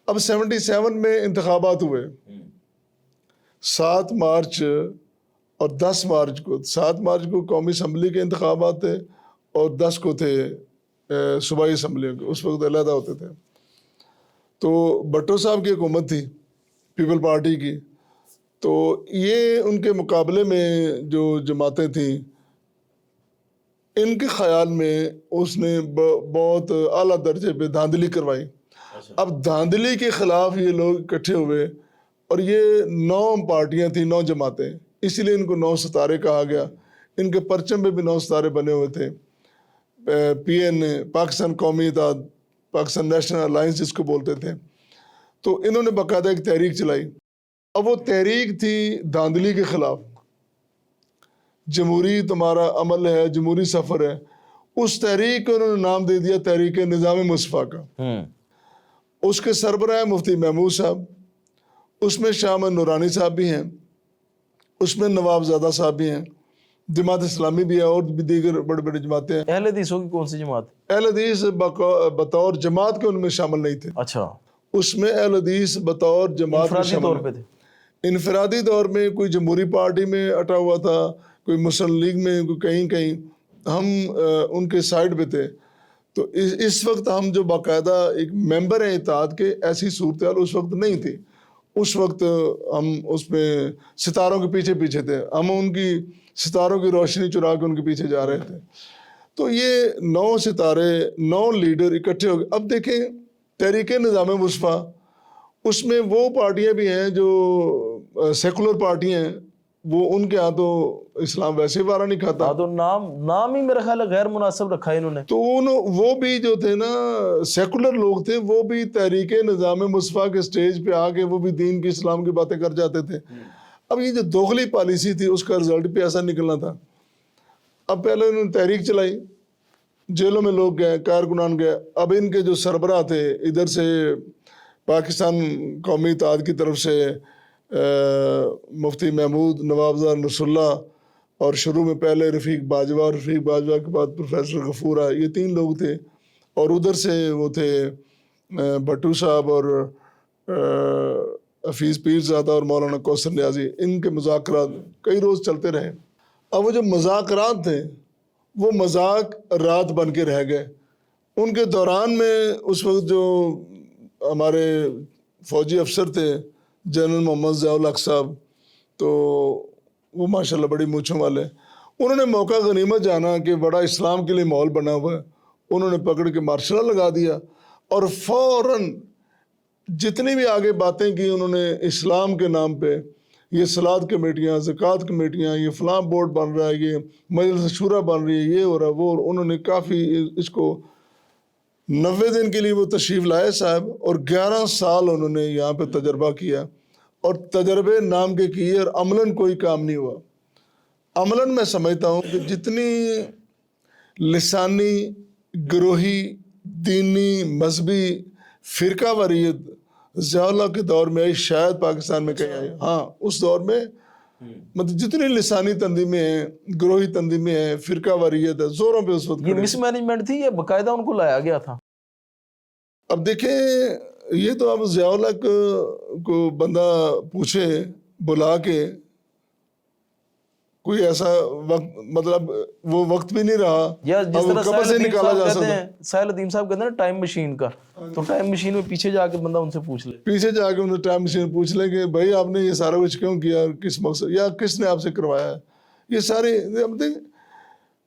اب 77 میں انتخابات ہوئے، 7 مارچ اور 10 مارچ کو، 7 مارچ کو قومی اسمبلی کے انتخابات تھے اور 10 کو تھے صوبائی اسمبلیوں کے، اس وقت علیحدہ ہوتے تھے۔ تو بھٹو صاحب کی حکومت تھی پیپل پارٹی کی، تو یہ ان کے مقابلے میں جو جماعتیں تھیں ان کے خیال میں اس نے بہت اعلیٰ درجے پہ دھاندلی کروائی۔ اب دھاندلی کے خلاف یہ لوگ اکٹھے ہوئے، اور یہ 9 پارٹیاں تھیں، 9 جماعتیں، اسی لیے ان کو 9 ستارے کہا گیا۔ ان کے پرچم پہ بھی 9 ستارے بنے ہوئے تھے۔ PN پاکستان قومی اتحاد، پاکستان نیشنل الائنس جس کو بولتے تھے، تو انہوں نے باقاعدہ ایک تحریک چلائی۔ اب وہ تحریک تھی دھاندلی کے خلاف، جمہوری تمہارا عمل ہے، جمہوری سفر ہے۔ اس تحریک کو انہوں نے نام دے دیا تحریک نظام مصطفیٰ کا۔ اس کے سربراہ مفتی محمود صاحب، اس میں شاہ احمد نورانی صاحب بھی ہیں، اس میں نواب زادہ صاحب بھی ہیں، جماعت اسلامی بھی ہے، اور بھی دیگر بڑے بڑے جماعتیں ہیں۔ اہل حدیثوں کی کون سی جماعت؟ اہل حدیث بطور جماعت کے ان میں شامل نہیں تھے۔ اچھا، اس میں اہل حدیث بطور جماعت میں انفرادی طور شامل پہ تھے؟ انفرادی طور میں کوئی جمہوری پارٹی میں اٹا ہوا تھا، کوئی مسلم لیگ میں، کوئی کہیں کہیں، ہم ان کے سائڈ پہ تھے۔ تو اس وقت ہم جو باقاعدہ ایک ممبر ہیں اتحاد کے، ایسی صورتحال اس وقت نہیں تھی۔ اس وقت ہم اس میں ستاروں کے پیچھے پیچھے تھے، ہم ان کی ستاروں کی روشنی چرا کے ان کے پیچھے جا رہے تھے۔ تو یہ 9 ستارے، 9 لیڈر اکٹھے ہو گئے۔ اب دیکھیں تحریک نظام مصطفیٰ، اس میں وہ پارٹیاں بھی ہیں جو سیکولر پارٹیاں ہیں، وہ ان کے ہاں تو اسلام ویسے وارہ نہیں کھاتا۔ تو نام ہی میرا خیال ہے غیر مناسب رکھا ہے انہوں نے۔ تو وہ بھی جو تھے نا سیکولر لوگ تھے، وہ بھی تحریک نظام مصطفیٰ کے سٹیج پہ آ کے وہ بھی دین کی اسلام کی باتیں کر جاتے تھے۔ اب یہ جو دوغلی پالیسی تھی اس کا رزلٹ بھی ایسا نکلنا تھا۔ اب پہلے انہوں نے تحریک چلائی، جیلوں میں لوگ گئے، کارکنان گئے۔ اب ان کے جو سربراہ تھے، ادھر سے پاکستان قومی اتحاد کی طرف سے مفتی محمود، نواب زادہ نصر اللہ، اور شروع میں پہلے رفیق باجوہ، رفیق باجوہ کے بعد پروفیسر غفورہ، یہ 3 لوگ تھے۔ اور ادھر سے وہ تھے بھٹو صاحب اور حفیظ پیرزادہ اور مولانا کوثر نیازی۔ ان کے مذاکرات کئی روز چلتے رہے۔ اب وہ جو مذاکرات تھے وہ مذاق رات بن کے رہ گئے۔ ان کے دوران میں اس وقت جو ہمارے فوجی افسر تھے جنرل محمد ضیاء الحق صاحب، تو وہ ماشاءاللہ بڑی مونچھوں والے، انہوں نے موقع غنیمت جانا کہ بڑا اسلام کے لیے ماحول بنا ہوا ہے، انہوں نے پکڑ کے مارشل لا لگا دیا، اور فوراً جتنی بھی آگے باتیں کی انہوں نے اسلام کے نام پہ، یہ صلاۃ کمیٹیاں، زکوٰۃ کمیٹیاں، یہ فلاں بورڈ بن رہا ہے، یہ مجلس شورا بن رہی ہے، یہ ہو رہا ہے، وہ، انہوں نے کافی اس کو 90 دن کے لیے وہ تشریف لائے صاحب، اور 11 سال انہوں نے یہاں پہ تجربہ کیا، اور تجربے نام کے کیے، اور عملاً کوئی کام نہیں ہوا۔ عملاً میں سمجھتا ہوں کہ جتنی لسانی، گروہی، دینی، مذہبی فرقہ واریت ضیاء اللہ کے دور میں آئی، شاید پاکستان میں کہیں آئی، ہاں اس دور میں مطلب جتنی لسانی تنظیمیں ہیں، گروہی تنظیمیں ہیں، فرقہ واریت ہے، زوروں پہ اس وقت یہ مس مینجمنٹ تھی یا باقاعدہ ان کو لایا گیا تھا؟ اب دیکھیں یہ تو اب ضیاء الحق کو بندہ پوچھے بلا کے، کوئی ایسا وقت مطلب وہ وقت بھی نہیں رہا، یا جس طرح قبر سے نکالا جا سکتا۔ ساحل الدین صاحب کہتے ہیں نا ٹائم مشین کا، تو ٹائم مشین میں پیچھے جا کے بندہ ان سے پوچھ لے، پیچھے جا کے انہیں ٹائم مشین پوچھ لیں کہ بھائی آپ نے یہ سارا کچھ کیوں کیا، کس مقصد، یا کس نے آپ سے کروایا ہے یہ ساری۔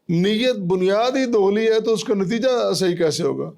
نیت بنیاد ہی دوغلی ہے تو اس کا نتیجہ صحیح کیسے ہوگا؟